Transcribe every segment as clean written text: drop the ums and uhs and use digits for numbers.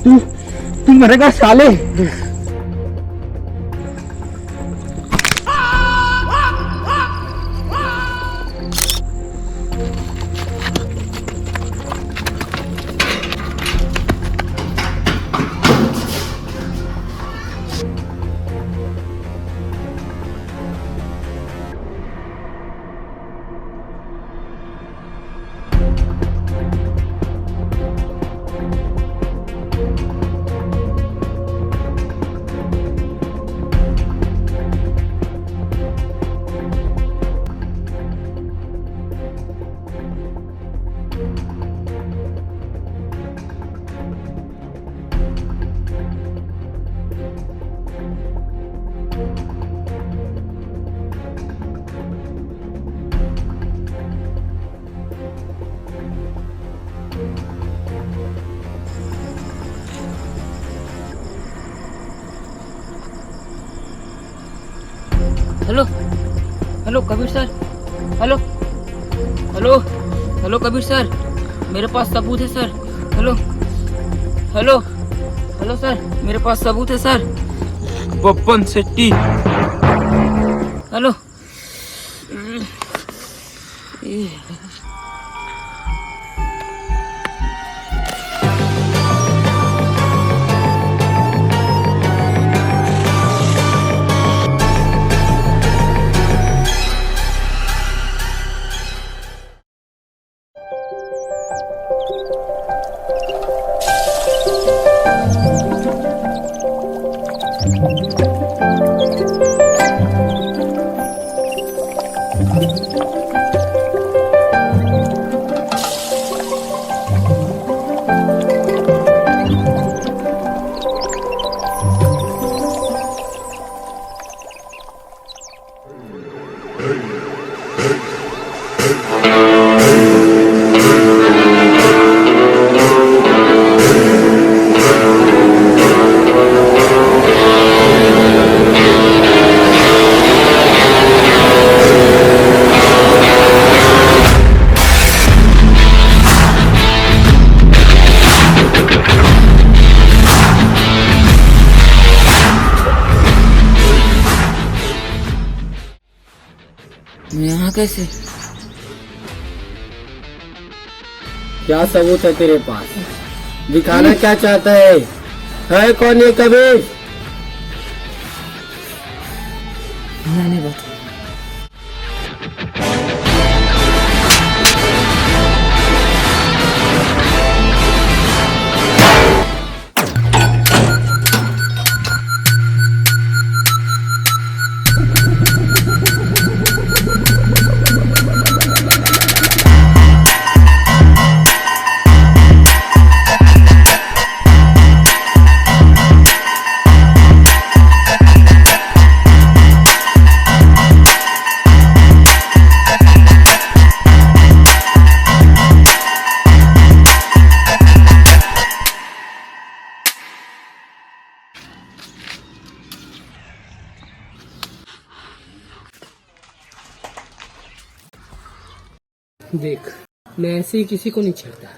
तू मरेगा साले। Hello hello Kabir sir. Hello hello hello Kabir sir, मेरे पास सबूत है sir. Hello hello hello sir, मेरे पास सबूत है सर। बप्पन शेट्टी। हेलो यहाँ कैसे? क्या सबूत है तेरे पास? दिखाना क्या चाहता है कौन ये कबीर? मैंने बताया। देख, मैं ऐसे ही किसी को नहीं छेड़ता,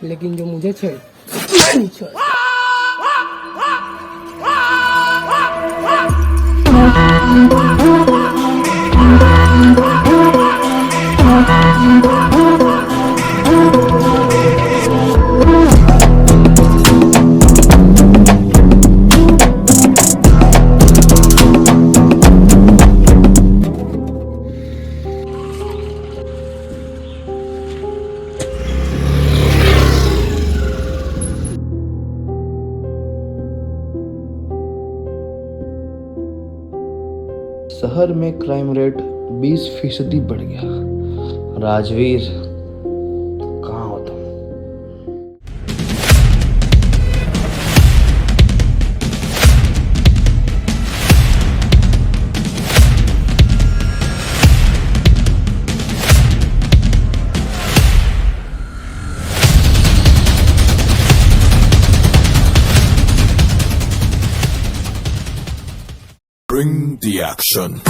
लेकिन जो मुझे छेड़ मैं नहीं छोड़ता। शहर में क्राइम रेट 20% बढ़ गया। राजवीर, कहाँ हो तुम? Bring the action.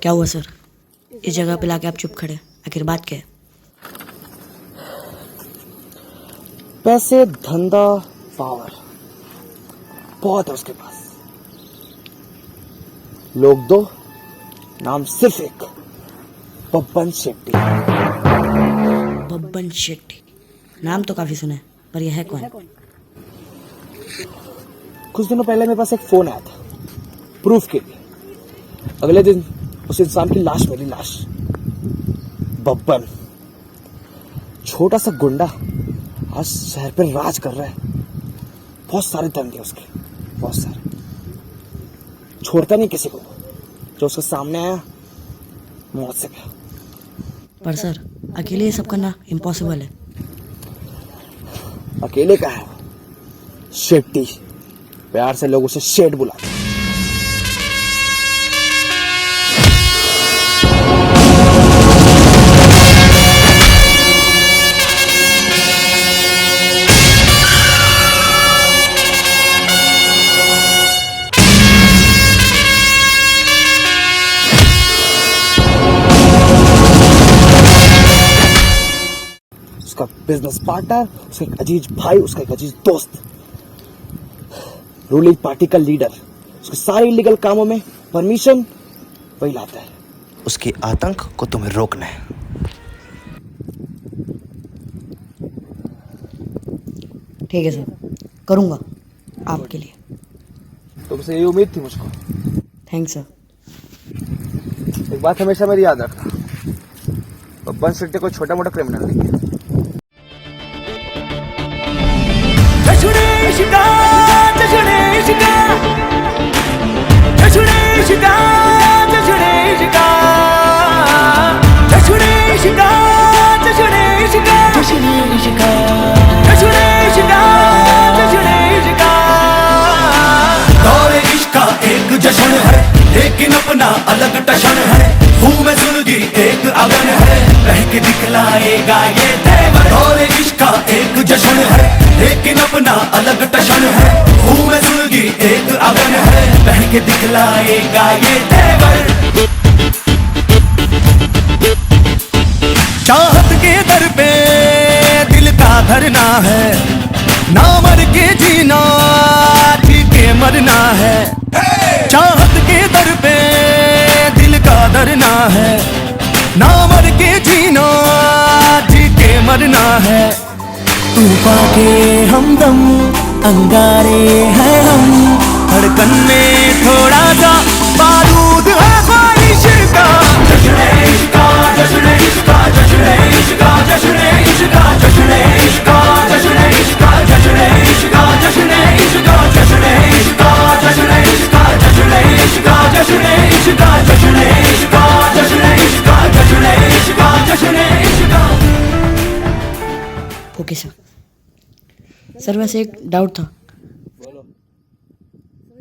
क्या हुआ सर? इस जगह पे लाके आप चुप खड़े, आखिर बात क्या है? पैसे, धंधा, पावर बहुत है उसके पास। लोग दो, नाम सिर्फ एक, बब्बन शेट्टी। बब्बन शेट्टी, नाम तो काफी सुना है, पर यह है कौन? कुछ दिनों पहले मेरे पास एक फोन आया था प्रूफ के लिए। अगले दिन उस इंसान की लाश मिली, लाश। बब्बन, छोटा सा गुंडा, आज शहर पे राज कर रहा है। बहुत सारे धंधे उसके, बहुत सारे। छोड़ता नहीं किसी को, जो उसके सामने आया मौत से गया। पर सर, अकेले ये सब करना इम्पॉसिबल है। अकेले का है वो, शेट्टी। प्यार से लोग उसे शेट बुलाते हैं। उसका बिजनेस पार्टनर, उसका एक अजीज भाई, उसका एक अजीज दोस्त, रूलिंग पार्टी का लीडर। उसके सारे इलीगल कामों में परमिशन वही लाता है। उसके आतंक को तुम्हें रोकना है। ठीक है सर, करूँगा आपके लिए। तुमसे यही उम्मीद थी मुझको। Thanks sir. एक बात हमेशा मेरी याद रखना, बब्बन शेट्टी कोई छोटा मोटा क्रिमिनल नहीं है। जश्न है लेकिन अपना अलग टशन है। मुंह में सुलगी एक अगन है, कह के दिखलाएगा ये तेवर। दौरे इश्क का एक जश्न है लेकिन अपना अलग टशन है। मुंह में सुलगी एक अगन है, कह के दिखलाएगा ये तेवर। चाहत के दर पे दिल का धरना है, ना मर के जीना जी के मरना है। चाहत के दर पे दिल का धरना है, ना मर के जीना जी के मरना है। तूफान के हमदम अंगारे हैं हम, धड़कन में थोड़ा सा बारूद है ख्वाहिश का। जश्न इश्का, जश्न इश्का, जश्न इश्का, जश्न इश्का, जश्न इश्का, जश्न इश्का, जश्न इश्का, जश्न इश्का, जश्न इश्का, जश्न इश्का, जश्न इश्का, जश्न इश्का, जश्न इश्का, जश्न इश्का, जश्न इश्का, जश्न इश्का। Okay sir. सर वैसे एक डाउट था।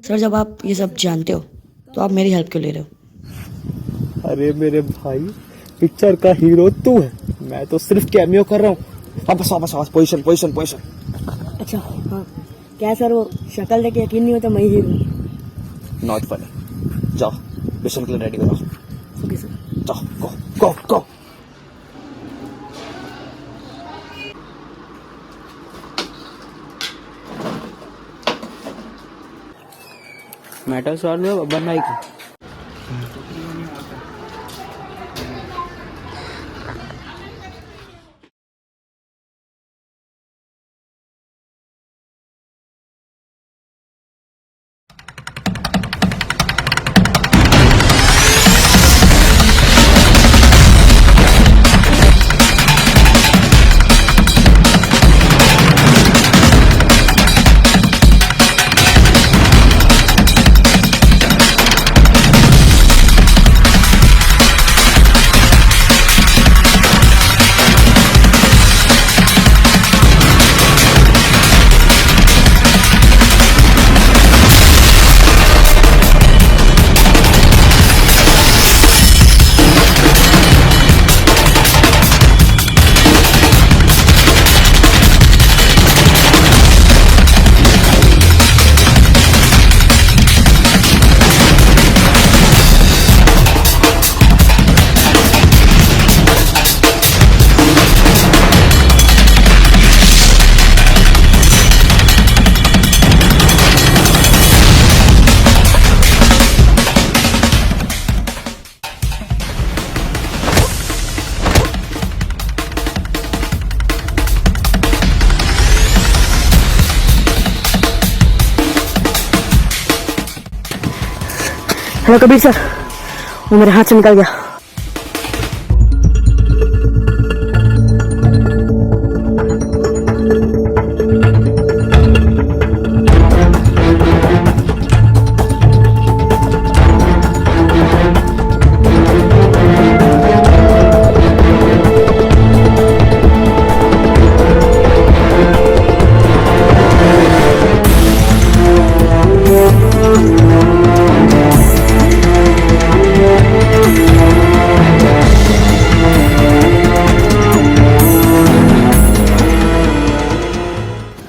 सर जब आप ये सब जानते हो तो आप मेरी हेल्प क्यों ले रहे हो? अरे मेरे भाई, पिक्चर का हीरो तू है, मैं तो सिर्फ कैमियो कर रहा हूँ। वापस वापस वापस, पोजीशन पोजीशन पोजीशन। अच्छा हाँ, क्या सर वो शक्ल देख के यकीन नहीं होता मैं ही हूँ? Not funny. जाओ मिशन के लिए रेडी हो जाओ। Okay sir. जाओ, गो गो गो। मैटर सॉल्व हुआ बब्बन भाई का? हेलो कबीर सर, वो मेरे हाथ से निकल गया।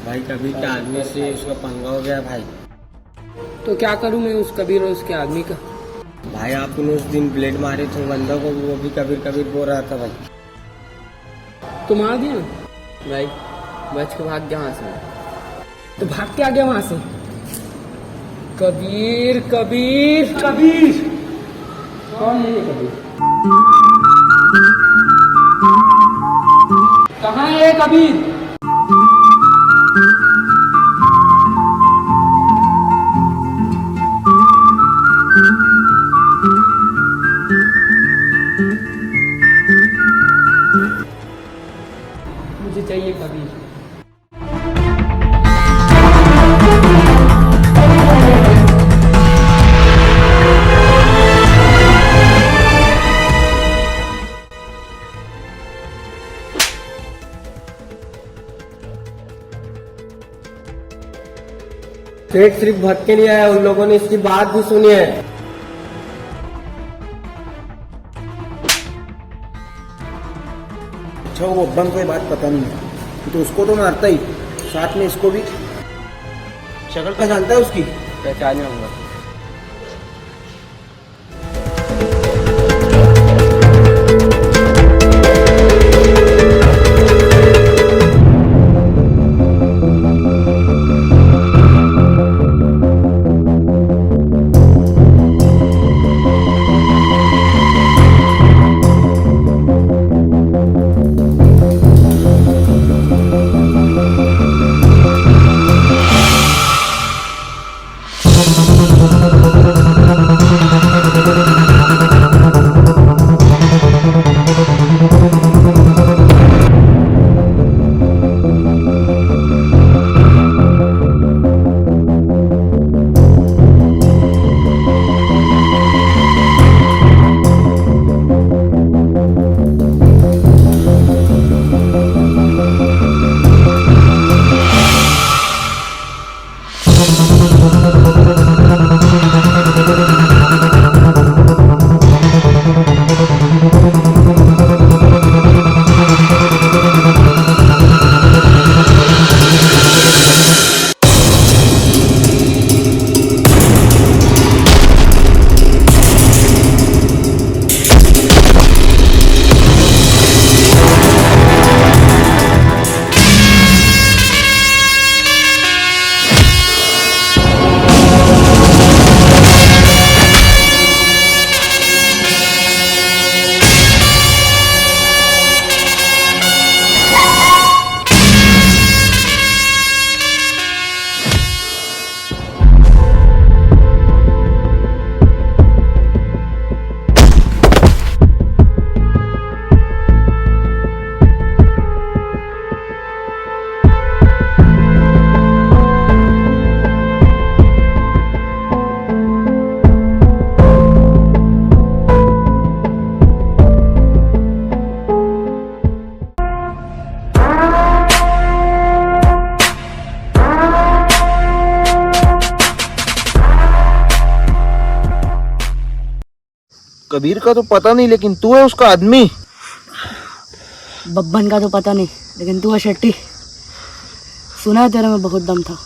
भाई कबीर के आदमी से उसका पंगा हो गया भाई। तो क्या करूं मैं उस कबीर और उसके आदमी का? भाई आपने उस दिन ब्लेड मारे थे बंदा को, वो भी कबीर कबीर बोल रहा था भाई। तो मार दिया भाई, बच के भाग गया वहां से। तो भाग के आ गया वहां से। कबीर कबीर कबीर कौन है ये कबीर? कहाँ है ये कबीर? मुझे चाहिए कबीर। सेठ सिर्फ भग के नहीं आया, उन लोगों ने इसकी बात भी सुनी है। अच्छा वो बब्बन को ये बात पता नहीं है, तो उसको तो मारता ही, साथ में इसको भी। शक्ल का जानता है उसकी? पहचाने होगा। कबीर का तो पता नहीं, लेकिन तू है उसका आदमी। बब्बन का तो पता नहीं, लेकिन तू है शेट्टी। सुना है तेरे में बहुत दम था,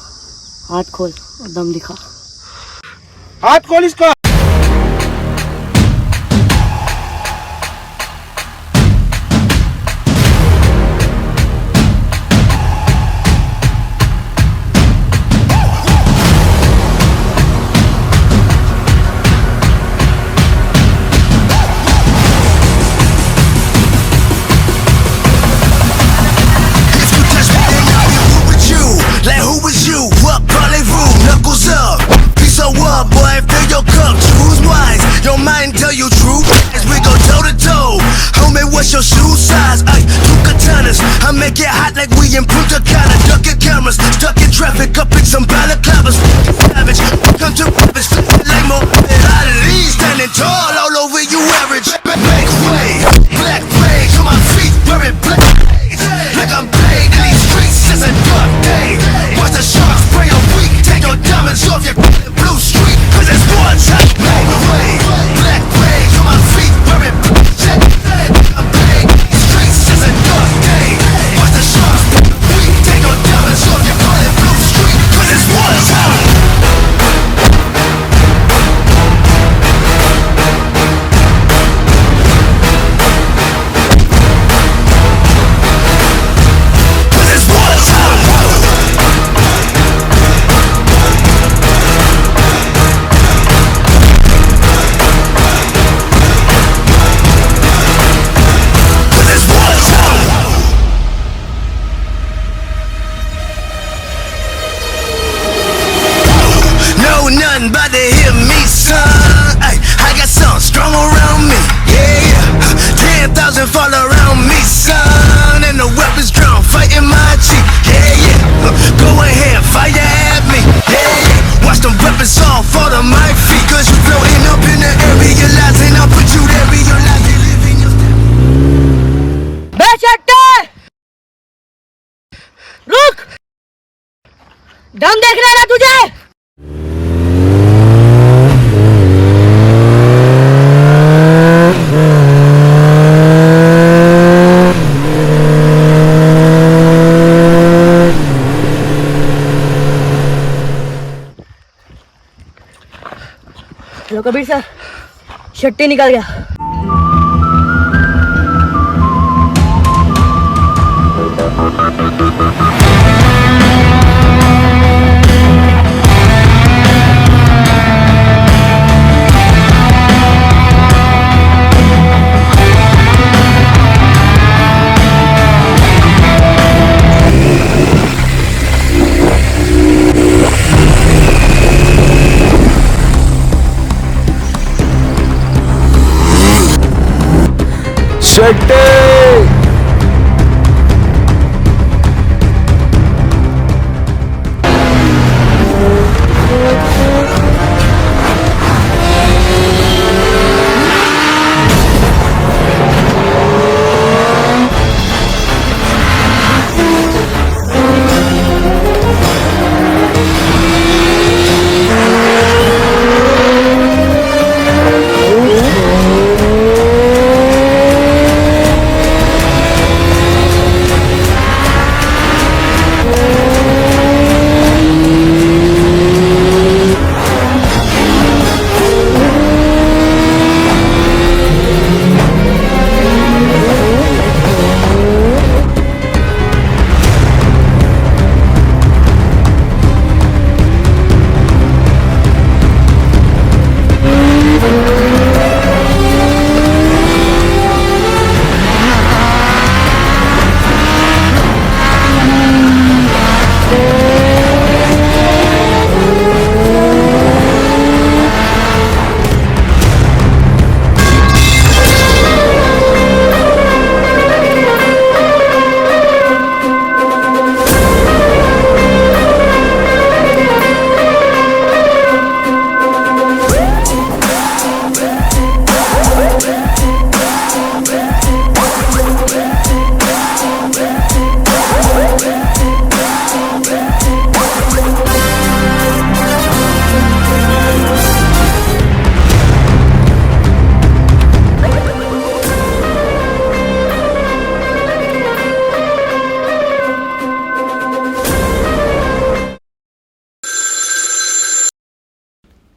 हाथ खोल और दम दिखा। हाथ खोल इसका। Like who was you? What parlez-vous? Knuckles up. Piece of what, boy? Fill your cup. and tell you true as we go toe to toe. Homie, what's your shoe size? Ay, 2 katanas. I make it hot like we in Punta Cana. Ducking cameras, stuck in traffic, up in some balaclavas. Savage, come to ravish, like more Ali, standing tall all over you average. Make way, black rage on my feet, wearing black. Like I'm paid in these streets, it's a dark day. Watch the sharks spray a week. Take your diamonds off your blue street, cause it's one time. Make way, black rage on my feet, wearing black. I'm paid in these streets, it's a dark day. Watch the sharks spray a week. Take your diamonds off your blue street, cause it's one time. Nothing but to hear me, son. Ay, I got something strong around me. Yeah, 10,000 fall around me, son. And the weapons drawn, fighting my cheek. Yeah, go ahead, fire at me. Yeah, watch them weapons all fall to my feet. Cause you floating up in the air, realizing I'll put you there, realizing living your बे चट्टे रुक दम देख रहा है ना तुझे hello Kabir sir Shetty निकल गया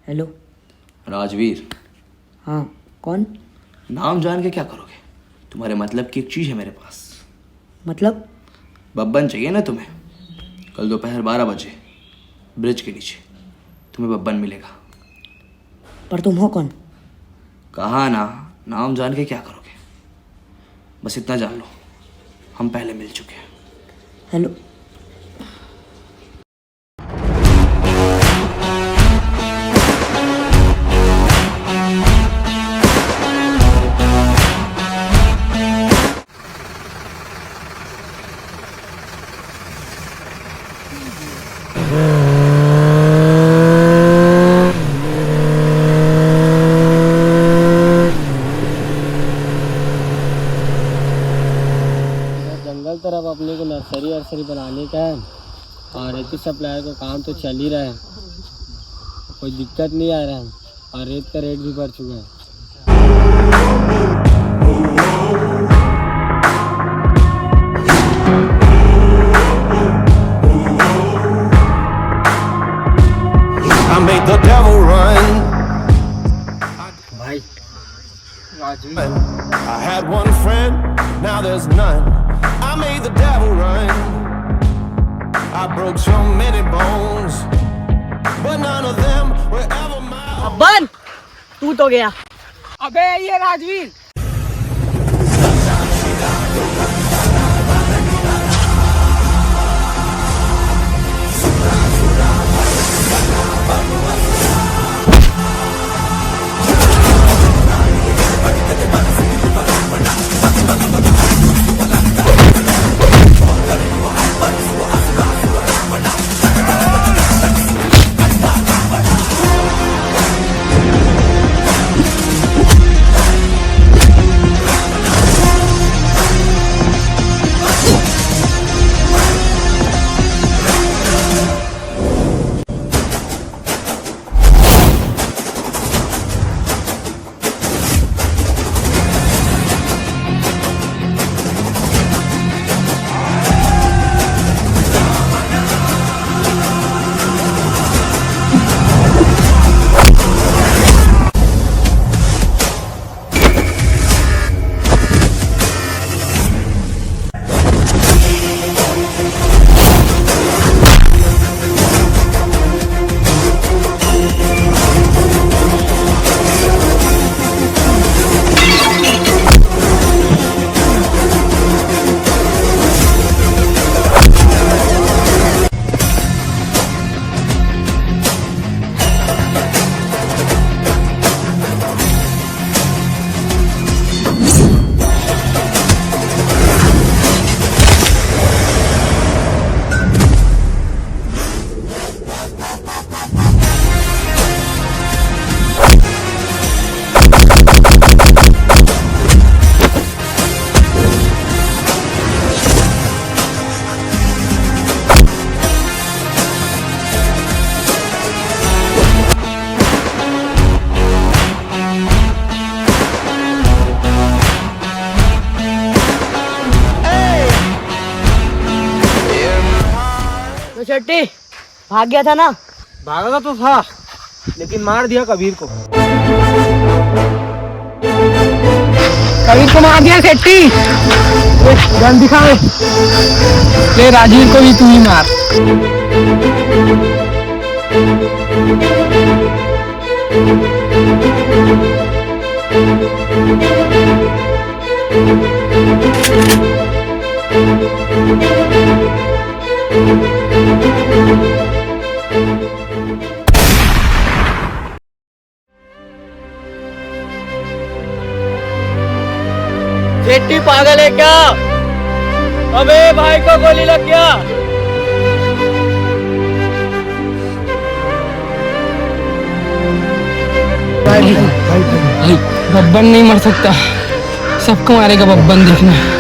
hello Rajveer. हाँ कौन नाम जान के क्या करोगे? तुम्हारे मतलब की एक चीज़ है मेरे पास। मतलब बब्बन चाहिए ना तुम्हें? कल दोपहर 12 बजे ब्रिज के नीचे तुम्हें बब्बन मिलेगा। पर तुम हो कौन? कहा ना, नाम जान के क्या करोगे? बस इतना जान लो, हम पहले मिल चुके हैं। हेलो नर्सरी बनाने का है और रेती सप्लायर का काम तो चल ही रहा है, कोई दिक्कत नहीं आ रहा है और रेत का रेट भी बढ़ चुका है। I made the devil run. भाई I had one friend, now there's none. I made the devil run. I broke so many bones, but none of them were ever mine. Babban तू तो गया। अबे ये राजवीर, तो शेट्टी भाग गया था ना? भागा तो था लेकिन मार दिया कबीर को। कबीर को मार दिया शेट्टी। गन दिखा, ले राजवीर को भी तू ही मार। शेट्टी पागल है क्या? अबे भाई को गोली लग गया। भाई बब्बन नहीं मर सकता, सबको मारेगा बब्बन, देखना।